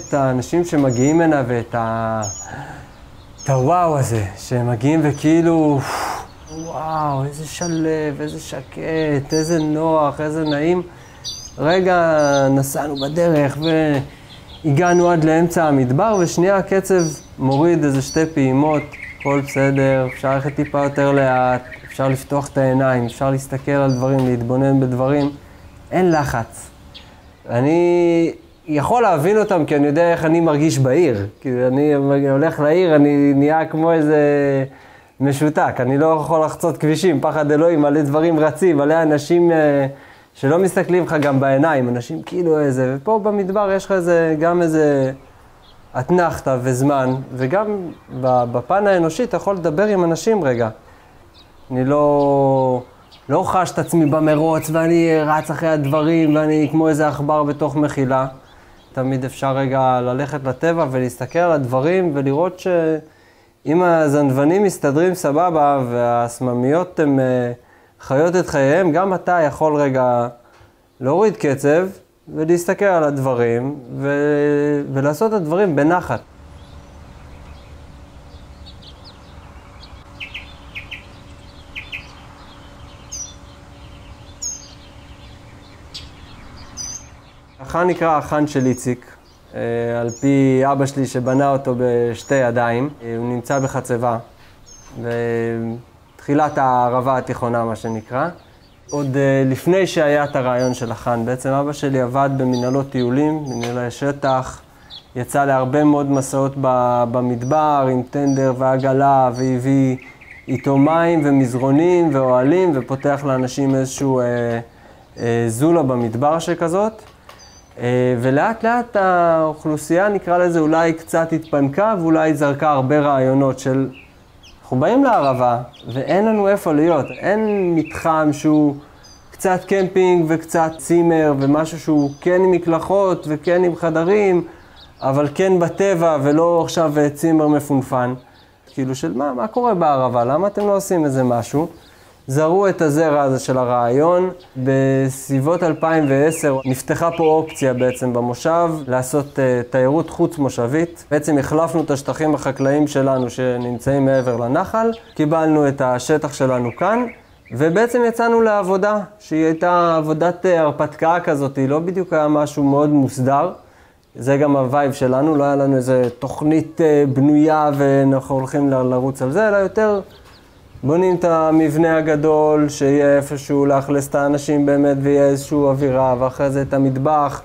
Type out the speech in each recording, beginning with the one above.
את האנשים שמגיעים הנה ואת הוואו הזה, שהם מגיעים וכאילו, וואו, איזה שלב, איזה שקט, איזה נוח, איזה נעים. רגע נסענו בדרך והגענו עד לאמצע המדבר, ושנייה הקצב מוריד איזה 2 פעימות, הכל בסדר, אפשר ללכת טיפה יותר לאט, אפשר לפתוח את העיניים, אפשר להסתכל על דברים, להתבונן בדברים, אין לחץ. אני יכול להבין אותם כי אני יודע איך אני מרגיש בעיר. כי אני הולך לעיר, אני נהיה כמו איזה משותק. אני לא יכול לחצות כבישים, פחד אלוהים, מלא דברים רצים, מלא אנשים שלא מסתכלים לך גם בעיניים, אנשים כאילו איזה, ופה במדבר יש לך גם איזה אתנחתה וזמן, וגם בפן האנושי אתה יכול לדבר עם אנשים רגע. אני לא חש את עצמי במרוץ ואני רץ אחרי הדברים ואני כמו איזה עכבר בתוך מחילה. תמיד אפשר רגע ללכת לטבע ולהסתכל על הדברים ולראות שאם הזנבנים מסתדרים סבבה והסממיות הן חיות את חייהם, גם אתה יכול רגע להוריד קצב ולהסתכל על הדברים ולעשות את הדברים בנחת. החאן נקרא החאן של איציק, על פי אבא שלי שבנה אותו בשתי ידיים. הוא נמצא בחצבה, בתחילת הערבה התיכונה מה שנקרא. עוד לפני שהיה את הרעיון של החאן, בעצם אבא שלי עבד במנהלות טיולים, מנהלי שטח, יצא להרבה מאוד מסעות במדבר עם טנדר ועגלה, והביא איתו מים ומזרונים ואוהלים, ופותח לאנשים איזשהו זולה במדבר שכזאת. ולאט לאט האוכלוסייה נקרא לזה אולי קצת התפנקה ואולי זרקה הרבה רעיונות של אנחנו באים לערבה ואין לנו איפה להיות, אין מתחם שהוא קצת קמפינג וקצת צימר ומשהו שהוא כן עם מקלחות וכן עם חדרים אבל כן בטבע ולא עכשיו צימר מפונפן. כאילו של מה קורה בערבה, למה אתם לא עושים איזה משהו? זרו את הזרע הזה של הרעיון. בסביבות 2010 נפתחה פה אופציה בעצם במושב לעשות תיירות חוץ מושבית. בעצם החלפנו את השטחים החקלאיים שלנו שנמצאים מעבר לנחל, קיבלנו את השטח שלנו כאן, ובעצם יצאנו לעבודה שהיא הייתה עבודת הרפתקה כזאת, לא בדיוק היה משהו מאוד מוסדר. זה גם הווייב שלנו, לא היה לנו איזה תוכנית בנויה ואנחנו הולכים לרוץ על זה, אלא יותר בונים את המבנה הגדול, שיהיה איפשהו לאכלס את האנשים באמת ויהיה איזשהו אווירה, ואחרי זה את המטבח,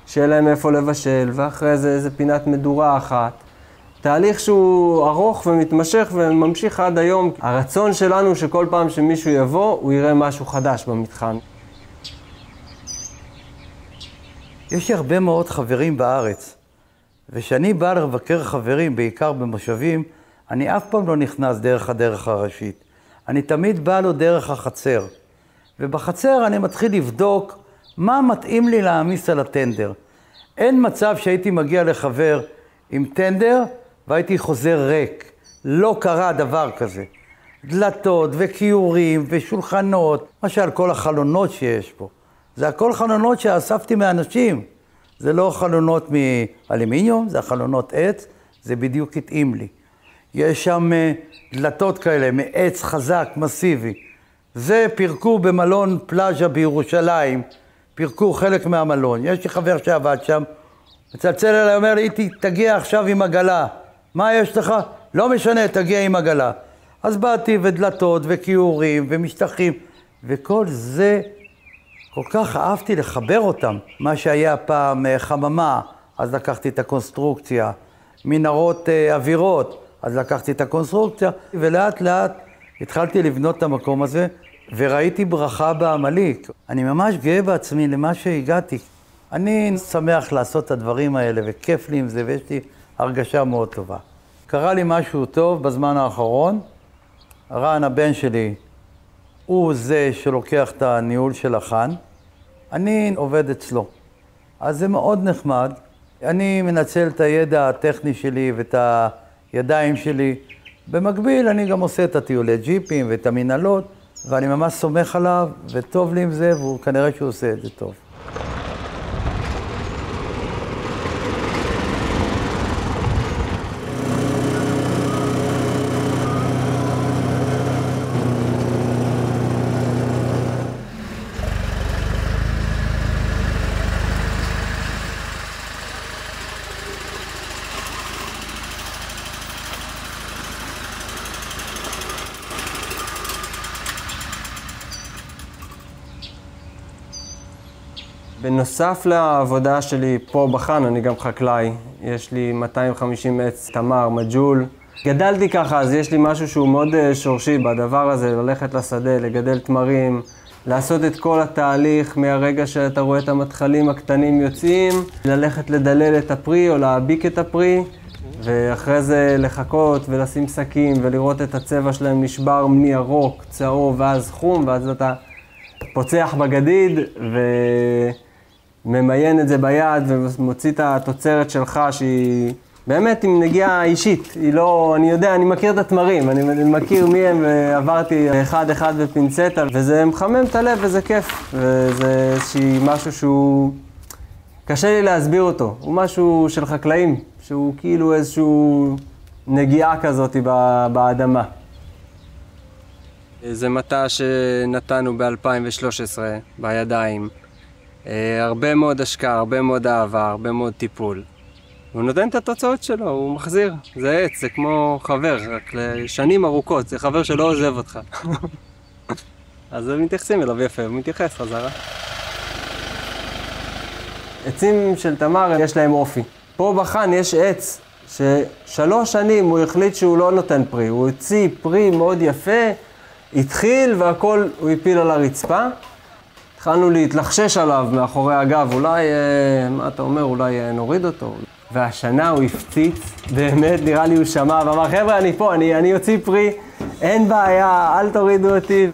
שיהיה להם איפה לבשל, ואחרי זה איזה פינת מדורה אחת. תהליך שהוא ארוך ומתמשך וממשיך עד היום. הרצון שלנו שכל פעם שמישהו יבוא, הוא יראה משהו חדש במתחם. יש לי הרבה מאוד חברים בארץ, וכשאני בא לבקר חברים, בעיקר במושבים, אני אף פעם לא נכנס דרך הדרך הראשית. אני תמיד בא לו דרך החצר. ובחצר אני מתחיל לבדוק מה מתאים לי להעמיס על הטנדר. אין מצב שהייתי מגיע לחבר עם טנדר והייתי חוזר ריק. לא קרה דבר כזה. דלתות וכיורים ושולחנות, מה שעל כל החלונות שיש פה. זה הכל חלונות שאספתי מאנשים. זה לא חלונות מאלומיניום, זה חלונות עץ, זה בדיוק התאים לי. יש שם דלתות כאלה, מעץ חזק, מסיבי. זה פירקו במלון פלאז'ה בירושלים, פירקו חלק מהמלון. יש לי חבר שעבד שם, מצלצל אליי, אומר לי, תגיע עכשיו עם עגלה. מה יש לך? לא משנה, תגיע עם עגלה. אז באתי ודלתות וכיורים ומשטחים, וכל זה כל כך אהבתי לחבר אותם. מה שהיה פעם חממה, אז לקחתי את הקונסטרוקציה, מנהרות אווירות, אז לקחתי את הקונסטרוקציה, ולאט לאט התחלתי לבנות את המקום הזה, וראיתי ברכה בעמלי. אני ממש גאה בעצמי למה שהגעתי. אני שמח לעשות את הדברים האלה, וכיף לי עם זה, ויש לי הרגשה מאוד טובה. קרה לי משהו טוב בזמן האחרון. רן, הבן שלי, הוא זה שלוקח את הניהול של החאן. אני עובד אצלו. אז זה מאוד נחמד. אני מנצל את הידע הטכני שלי ואת הידיים שלי. במקביל אני גם עושה את הטיולי ג'יפים ואת המנהלות, ואני ממש סומך עליו, וטוב לי עם זה, והוא כנראה שהוא עושה את זה טוב. בנוסף לעבודה שלי פה בחן, אני גם חקלאי. יש לי 250 עץ תמר, מג'ול. גדלתי ככה, אז יש לי משהו שהוא מאוד שורשי בדבר הזה, ללכת לשדה, לגדל תמרים, לעשות את כל התהליך מהרגע שאתה רואה את המתחלים הקטנים יוצאים, ללכת לדלל את הפרי או להביק את הפרי, ואחרי זה לחכות ולשים שקים ולראות את הצבע שלהם נשבר מירוק, צהוב ואז חום, ואז אתה פוצח בגדיד וממיין את זה ביד ומוציא את התוצרת שלך שהיא באמת עם נגיעה אישית. היא לא, אני יודע, אני מכיר את התמרים, אני מכיר מי הם ועברתי אחד בפינצטה, וזה מחמם את הלב וזה כיף, וזה משהו שהוא קשה לי להסביר אותו. הוא משהו של חקלאים, שהוא כאילו איזשהו נגיעה כזאת באדמה. זה מטע שנתנו ב-2013 בידיים. הרבה מאוד השקעה, הרבה מאוד אהבה, הרבה מאוד טיפול. הוא נותן את התוצאות שלו, הוא מחזיר. זה עץ, זה כמו חבר, רק לשנים ארוכות, זה חבר שלא עוזב אותך. אז מתייחסים אליו יפה, הוא מתייחס חזרה. עצים של תמר יש להם אופי. פה בחן יש עץ ש3 שנים הוא החליט שהוא לא נותן פרי. הוא הוציא פרי מאוד יפה, התחיל והכל הוא הפיל על הרצפה. התחלנו להתלחשש עליו מאחורי הגב, אולי, מה אתה אומר, אולי נוריד אותו. והשנה הוא הפציץ, באמת נראה לי הוא שמע ואמר, חבר'ה, אני פה, אני יוציא פרי, אין בעיה, אל תורידו אותי.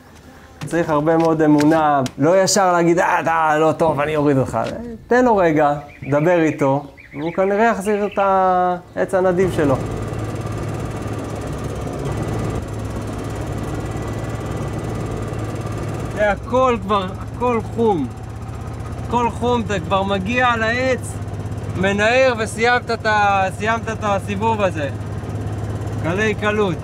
צריך הרבה מאוד אמונה, לא ישר להגיד, אתה לא טוב, אני אוריד אותך. תן לו רגע, דבר איתו, והוא כנראה יחזיר את העץ הנדיב שלו. זה הכל כבר, הכל חום. הכל חום, אתה כבר מגיע לעץ, מנער וסיימת את הסיבוב הזה. קלי קלות.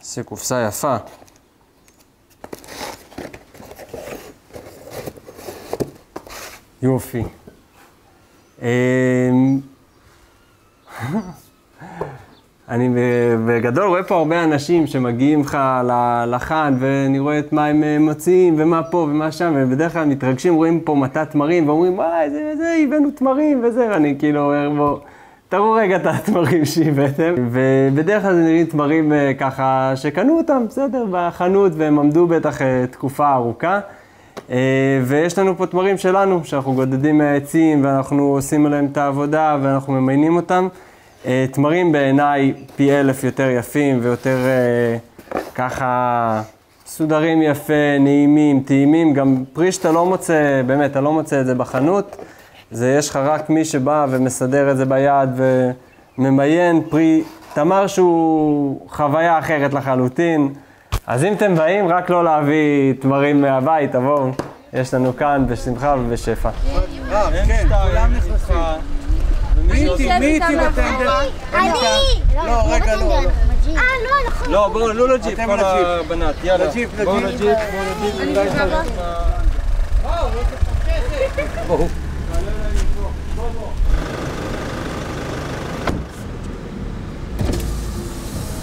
זה קופסה יפה. יופי. אני בגדול רואה פה הרבה אנשים שמגיעים לך לחן ואני רואה את מה הם מוציאים ומה פה ומה שם, ובדרך כלל מתרגשים, רואים פה מטע תמרים ואומרים וואי זה הבאנו תמרים וזה, ואני כאילו אומר בוא תראו רגע את התמרים שהבאתם, ובדרך כלל זה נראים תמרים ככה שקנו אותם בסדר בחנות והם עמדו בטח תקופה ארוכה, ויש לנו פה תמרים שלנו שאנחנו גודדים מהעצים ואנחנו עושים עליהם את העבודה ואנחנו ממיינים אותם. תמרים בעיניי פי 1000 יותר יפים ויותר ככה סודרים יפה, נעימים, טעימים, גם פרי שאתה לא מוצא, באמת אתה לא מוצא את זה בחנות, זה יש לך רק מי שבא ומסדר את זה ביד וממיין פרי תמר שהוא חוויה אחרת לחלוטין. אז אם אתם באים רק לא להביא תמרים מהבית, תבואו, יש לנו כאן בשמחה ובשפע. כן, כולם נכנסים. מי איתי בטנדר? אני! לא, רגע, לא. לא, נכון. לא, בואו, לא לג'יפ, כל הבנת, יאללה. בואו לג'יפ, בואו.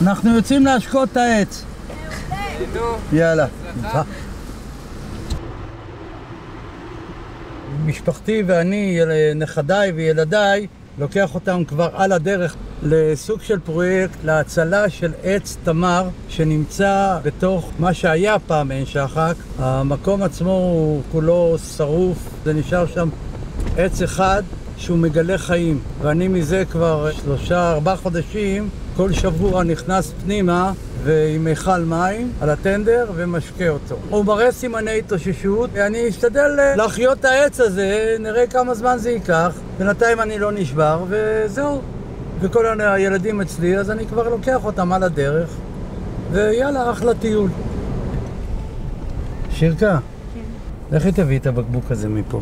אנחנו יוצאים להשקות את העץ. יאללה. משפחתי ואני, נכדיי וילדיי, לוקח אותם כבר על הדרך לסוג של פרויקט להצלה של עץ תמר שנמצא בתוך מה שהיה פעם עין שחק. המקום עצמו הוא כולו שרוף, זה נשאר שם עץ אחד שהוא מגלה חיים, ואני מזה כבר 3-4 חודשים כל שבוע נכנס פנימה ועם מיכל מים על הטנדר ומשקה אותו. הוא מראה סימני התאוששות, אני אשתדל להחיות את העץ הזה, נראה כמה זמן זה ייקח. בינתיים אני לא נשבר וזהו. וכל הילדים אצלי, אז אני כבר לוקח אותם על הדרך, ויאללה, אחלה טיול. שירקה, כן. לכי תביא את הבקבוק הזה מפה.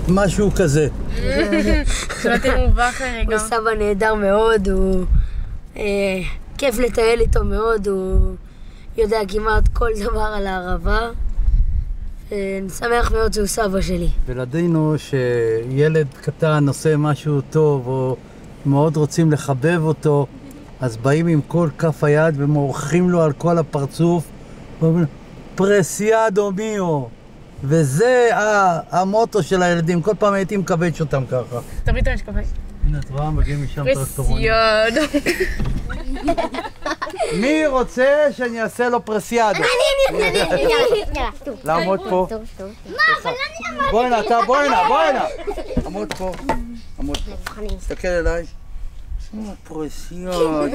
משהו כזה. הוא סבא נהדר מאוד, הוא כיף לטייל איתו מאוד, הוא יודע כמעט כל דבר על הערבה. אני שמח מאוד שהוא סבא שלי. ולדינו שילד קטן עושה משהו טוב או מאוד רוצים לחבב אותו, אז באים עם כל כף היד ומורחים לו על כל הפרצוף ואומרים פרסיאדו מיו. וזה המוטו של הילדים, כל פעם הייתי מקבץ אותם ככה. תביא את המשקפיים. הנה, את רואה, מגיעים משם טרקטורונים. פרסיאדו. מי רוצה שאני אעשה לו פרסיאדו? אני. לעמוד פה. מה, אבל אני אמרתי. בואי הנה, בואי הנה. עמוד פה. תסתכל אליי. פרסיאדו.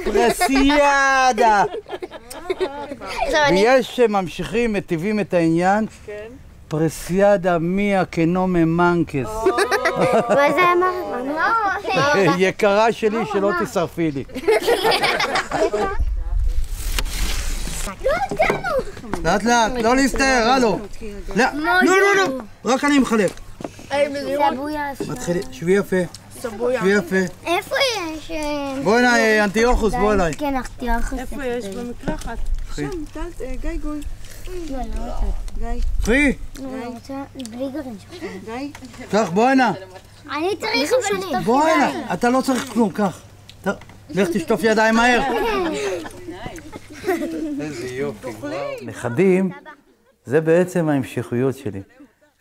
פרסיאדה. ויש שממשיכים, מטיבים את העניין. פרסיאדה מיה כנומה מנקס. מה זה אמר? יקרה שלי, שלא תשרפי לי. לאט לאט, לא להסתער, הלו. לא, רק אני מחלק. מתחיל, שבי יפה. שבי יפה. איפה יש? בוא הנה, אנטיוכוס, בוא אליי. כן, אנטיוכוס. איפה יש? במקלחת. שם, גיא גוי. קחי. אני רוצה בלי גרעין שלך. גיא. קח, בוא הנה. אני צריך אבל... בוא הנה, אתה לא צריך כלום, קח. לך תשטוף ידיים מהר. איזה יופי. נכדים, זה בעצם ההמשכויות שלי.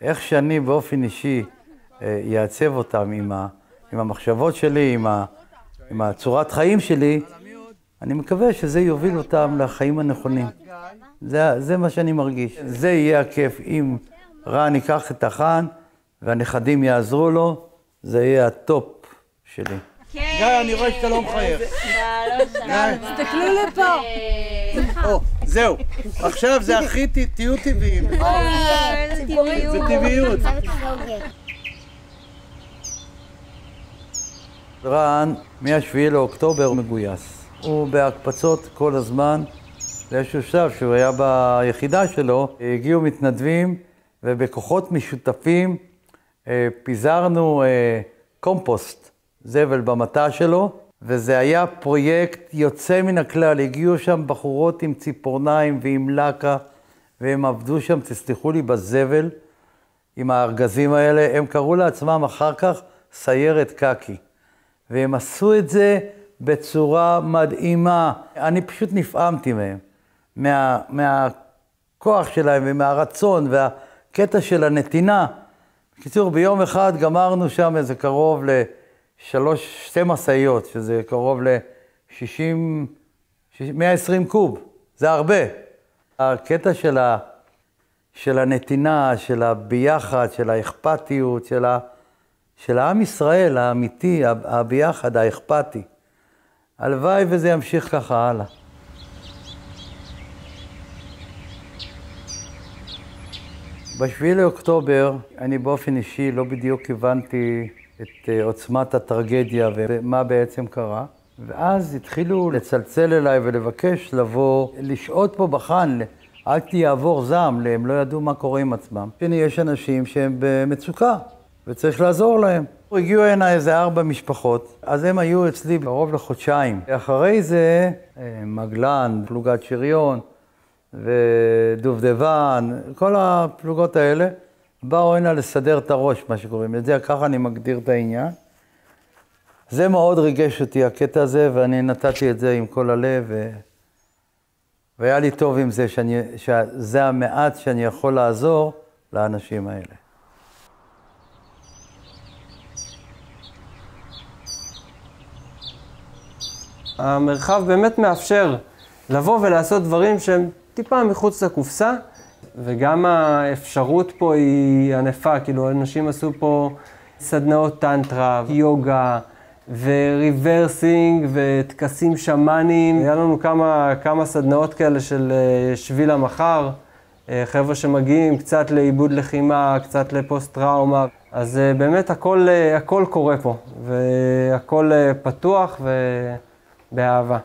איך שאני באופן אישי יעצב אותם עם המחשבות שלי, עם הצורת חיים שלי, אני מקווה שזה יוביל אותם לחיים הנכונים. זה מה שאני מרגיש. זה יהיה הכיף. אם רן ייקח את החן והנכדים יעזרו לו, זה יהיה הטופ שלי. גיא, אני רואה שאתה לא מחייך. תסתכלו לפה. זהו. עכשיו זה הכי תהיו טבעיים. זה טבעיות. רן, מ-7 לאוקטובר הוא מגויס. הוא בהקפצות כל הזמן. באיזשהו שלב שהוא היה ביחידה שלו, הגיעו מתנדבים ובכוחות משותפים פיזרנו קומפוסט, זבל במטע שלו, וזה היה פרויקט יוצא מן הכלל. הגיעו שם בחורות עם ציפורניים ועם לקה והם עבדו שם, תסלחו לי, בזבל, עם הארגזים האלה. הם קראו לעצמם אחר כך סיירת קקי. והם עשו את זה בצורה מדהימה. אני פשוט נפעמתי מהם. מהכוח שלהם ומהרצון והקטע של הנתינה. בקיצור, ביום אחד גמרנו שם איזה קרוב שתי מסעיות, שזה קרוב ל-60, 120 קוב. זה הרבה. הקטע של הנתינה, של הביחד, של האכפתיות, של העם ישראל האמיתי, הביחד, האכפתי. הלוואי וזה ימשיך ככה הלאה. ב7 לאוקטובר אני באופן אישי לא בדיוק הבנתי את עוצמת הטרגדיה ומה בעצם קרה. ואז התחילו לצלצל אליי ולבקש לבוא, לשהות פה בחן, אל תעבור זעם, הם לא ידעו מה קורה עם עצמם. יש אנשים שהם במצוקה וצריך לעזור להם. הגיעו הנה איזה 4 משפחות, אז הם היו אצלי קרוב לחודשיים. אחרי זה מגלן, פלוגת שריון ודובדבן, כל הפלוגות האלה באו הנה לסדר את הראש, מה שקוראים. את זה ככה אני מגדיר את העניין. זה מאוד ריגש אותי, הקטע הזה, ואני נתתי את זה עם כל הלב, והיה לי טוב עם זה, שזה המעט שאני יכול לעזור לאנשים האלה. המרחב באמת מאפשר לבוא ולעשות דברים שהם טיפה מחוץ לקופסה, וגם האפשרות פה היא ענפה, כאילו אנשים עשו פה סדנאות טנטרה, יוגה, וריברסינג וטקסים שמאנים. היה לנו כמה סדנאות כאלה של שביל המחר, חבר'ה שמגיעים קצת לאיבוד לחימה, קצת לפוסט-טראומה. אז באמת הכל קורה פה, והכל פתוח ובאהבה.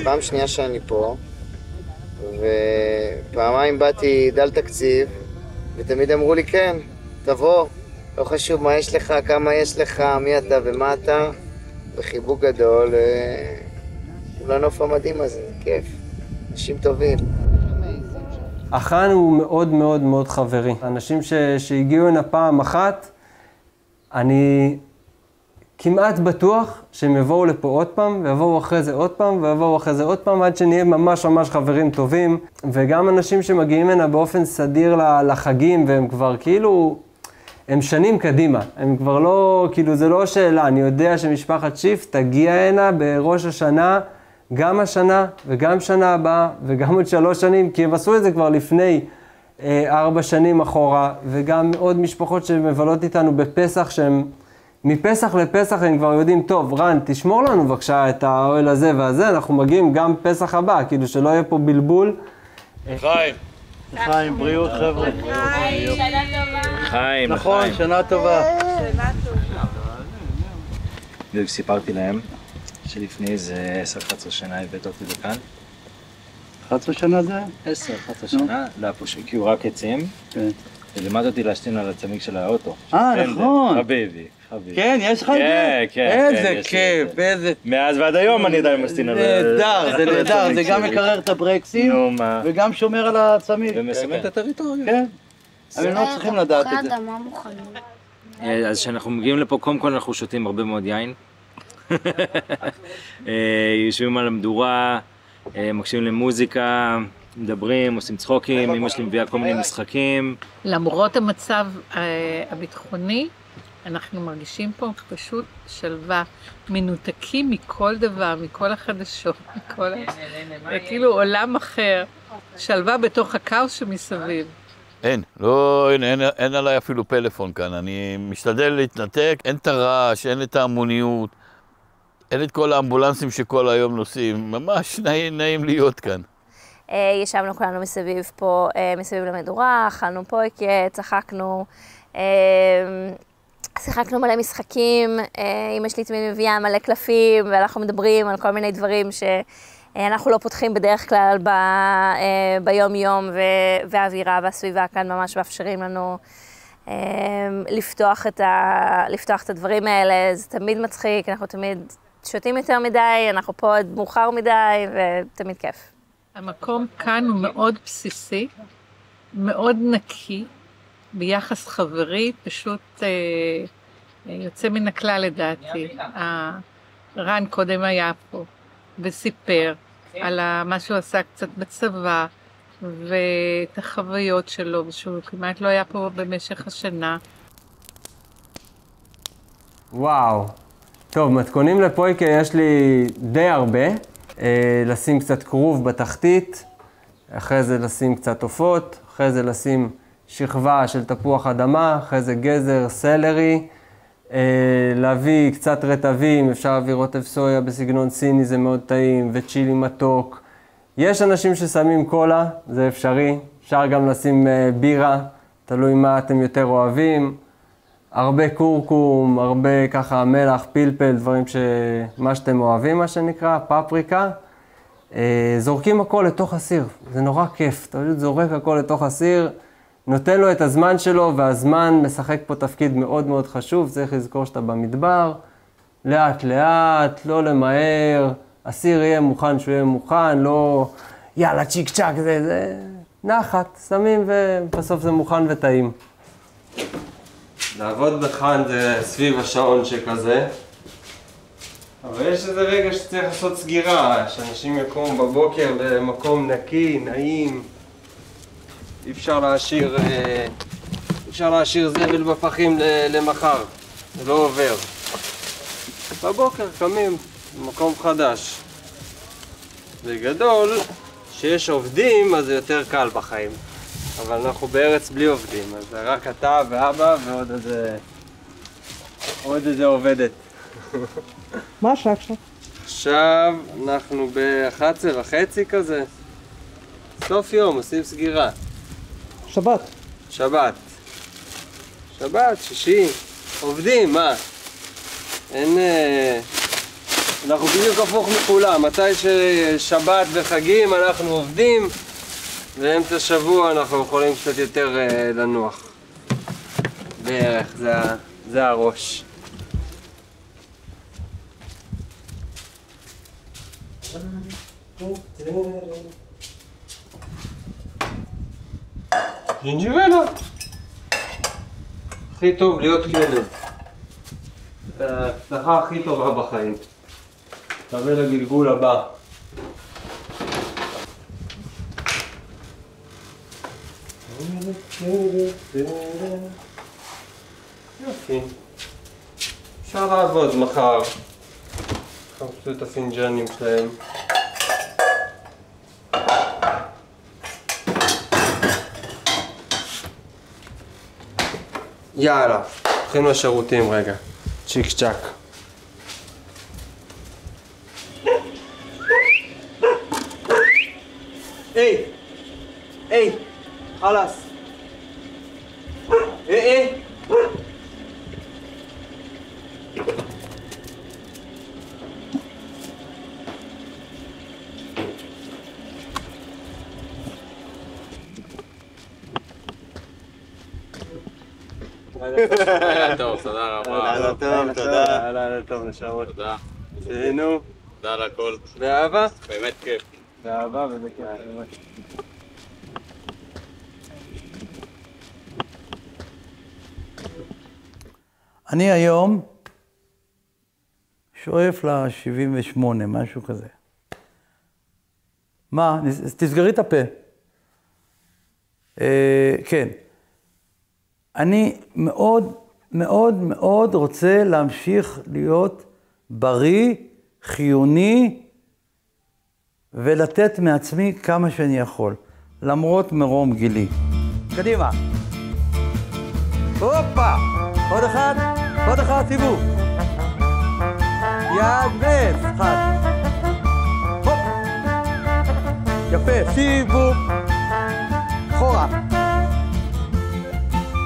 פעם שנייה שאני פה, ופעמיים באתי דל תקציב, ותמיד אמרו לי כן, תבוא, לא חשוב מה יש לך, כמה יש לך, מי אתה ומה אתה, וחיבוק גדול, לנוף המדהים הזה, כיף, אנשים טובים. החאן הוא מאוד מאוד מאוד חברי. אנשים שהגיעו הנה פעם אחת, אני כמעט בטוח שהם יבואו לפה עוד פעם, ויבואו אחרי זה עוד פעם, ויבואו אחרי זה עוד פעם, עד שנהיה ממש ממש חברים טובים. וגם אנשים שמגיעים הנה באופן סדיר לחגים, והם כבר כאילו, הם שנים קדימה. הם כבר לא, כאילו זה לא שאלה, אני יודע שמשפחת שיף תגיע הנה בראש השנה, גם השנה וגם שנה הבאה, וגם עוד 3 שנים, כי הם עשו את זה כבר לפני 4 שנים אחורה, וגם עוד משפחות שמבלות איתנו בפסח, שהם מפסח לפסח הם כבר יודעים, טוב, רן, תשמור לנו בבקשה את האוהל הזה והזה, אנחנו מגיעים גם פסח הבא, כאילו שלא יהיה פה בלבול. חיים. חיים, בריאות חבר'ה. חיים, שנה טובה. חיים, נכון, שנה טובה. בדיוק סיפרתי להם שלפני איזה 10-11 שנה הבאת אותי לכאן. 11 שנה זה? 10-11 שנה, לא, פה שהקיעו רק עצים. כן. ולימד אותי להשתין על הצמיג של האוטו. נכון. חביבי. כן, יש לך את זה? כן. איזה כיף, איזה... מאז ועד היום אני עדיין מסתין על זה. נהדר, זה נהדר, זה גם מקרר את הברקסים, וגם שומר על הצמיג. ומסמן את הטריטוריה. כן. אבל לא צריכים לדעת את זה. אז כשאנחנו מגיעים לפה, קודם כל אנחנו שותים הרבה מאוד יין. יושבים על המדורה, מקשיבים למוזיקה, מדברים, עושים צחוקים, אמא שלי מביאה כל מיני משחקים. למרות המצב הביטחוני, אנחנו מרגישים פה פשוט שלווה, מנותקים מכל דבר, מכל החדשות, כאילו עולם אחר, שלווה בתוך הכאוס שמסביב. אין עליי אפילו פלאפון כאן, אני משתדל להתנתק, אין את הרעש, אין את ההמוניות, אין את כל האמבולנסים שכל היום נוסעים, ממש נעים להיות כאן. ישבנו כולנו מסביב פה, מסביב למדורה, אכלנו פויקה, צחקנו, שיחקנו מלא משחקים, אמא שלי תמיד מביאה מלא קלפים, ואנחנו מדברים על כל מיני דברים שאנחנו לא פותחים בדרך כלל ביום יום, והאווירה והסביבה כאן ממש מאפשרים לנו לפתוח את הדברים האלה, זה תמיד מצחיק, אנחנו תמיד שותים יותר מדי, אנחנו פה עד מאוחר מדי, ותמיד כיף. המקום כאן הוא מאוד בסיסי, מאוד נקי, ביחס חברי, פשוט יוצא מן הכלל לדעתי. רן קודם היה פה וסיפר על מה שהוא עשה קצת בצבא, ואת החוויות שלו, שהוא כמעט לא היה פה במשך השנה. וואו. טוב, מתכונים לפויקה יש לי די הרבה. לשים קצת כרוב בתחתית, אחרי זה לשים קצת עופות, אחרי זה לשים שכבה של תפוח אדמה, אחרי זה גזר, סלרי, להביא קצת רטבים, אפשר להביא רוטב סויה בסגנון סיני, זה מאוד טעים, וצ'ילי מתוק. יש אנשים ששמים קולה, זה אפשרי, אפשר גם לשים בירה, תלוי מה אתם יותר אוהבים. הרבה קורקום, הרבה ככה מלח, פלפל, דברים מה שאתם אוהבים, מה שנקרא, פפריקה. זורקים הכל לתוך הסיר, זה נורא כיף, אתה פשוט זורק הכל לתוך הסיר, נותן לו את הזמן שלו, והזמן משחק פה תפקיד מאוד מאוד חשוב, צריך לזכור שאתה במדבר, לאט לאט, לא למהר, הסיר יהיה מוכן שהוא יהיה מוכן, לא יאללה צ'יק צ'ק, זה נחת, שמים ובסוף זה מוכן וטעים. לעבוד בחאן זה סביב השעון שכזה, אבל יש איזה רגע שצריך לעשות סגירה, שאנשים יקומו בבוקר במקום נקי, נעים. אי אפשר להשאיר זבל בפחים למחר, זה לא עובר. בבוקר קמים במקום חדש. בגדול, שיש עובדים אז זה יותר קל בחיים. אבל אנחנו בארץ בלי עובדים, אז זה רק אתה ואבא ועוד איזה עובדת. מה השעה עכשיו? עכשיו אנחנו ב-11:30 כזה. סוף יום, עושים סגירה. שבת. שבת, שישי. עובדים, מה? אין... אנחנו בדיוק הפוך מכולם. מתי ששבת וחגים אנחנו עובדים, באמצע שבוע אנחנו יכולים קצת יותר לנוח. בערך, זה הראש. ג'ינג'ירלה. הכי טוב להיות כלב. ההצלחה הכי טובה בחיים. תקבל לגלגול הבא. יופי. אפשר לעבוד מחר. חפשו את הפינג'נים שלהם. יאללה, הולכים לשירותים רגע. צ'יק צ'ק. היי, חלאס. היי. לילה טוב, תודה רבה. לילה טוב, תודה. לילה טוב, נשארות. תודה. תהנו. תודה על הכל. באהבה? באמת כיף. באהבה ובכיף. אני היום שואף ל-78, משהו כזה. מה? תסגרי את הפה. כן. אני מאוד מאוד מאוד רוצה להמשיך להיות בריא, חיוני, ולתת מעצמי כמה שאני יכול, למרות מרום גילי. קדימה. הופה! עוד אחד, סיבוב. יד בס, אחד. הופ! יפה, סיבוב. אחורה.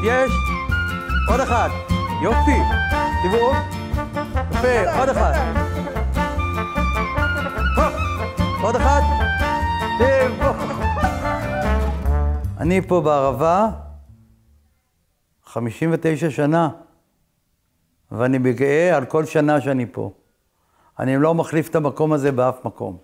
יש. עוד אחד. יופי. סיבוב. יפה, עוד אחד. הופ! עוד אחד. סיבוב. אני פה בערבה 59 שנה, ואני גאה על כל שנה שאני פה. אני לא מחליף את המקום הזה באף מקום.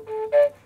Thank you.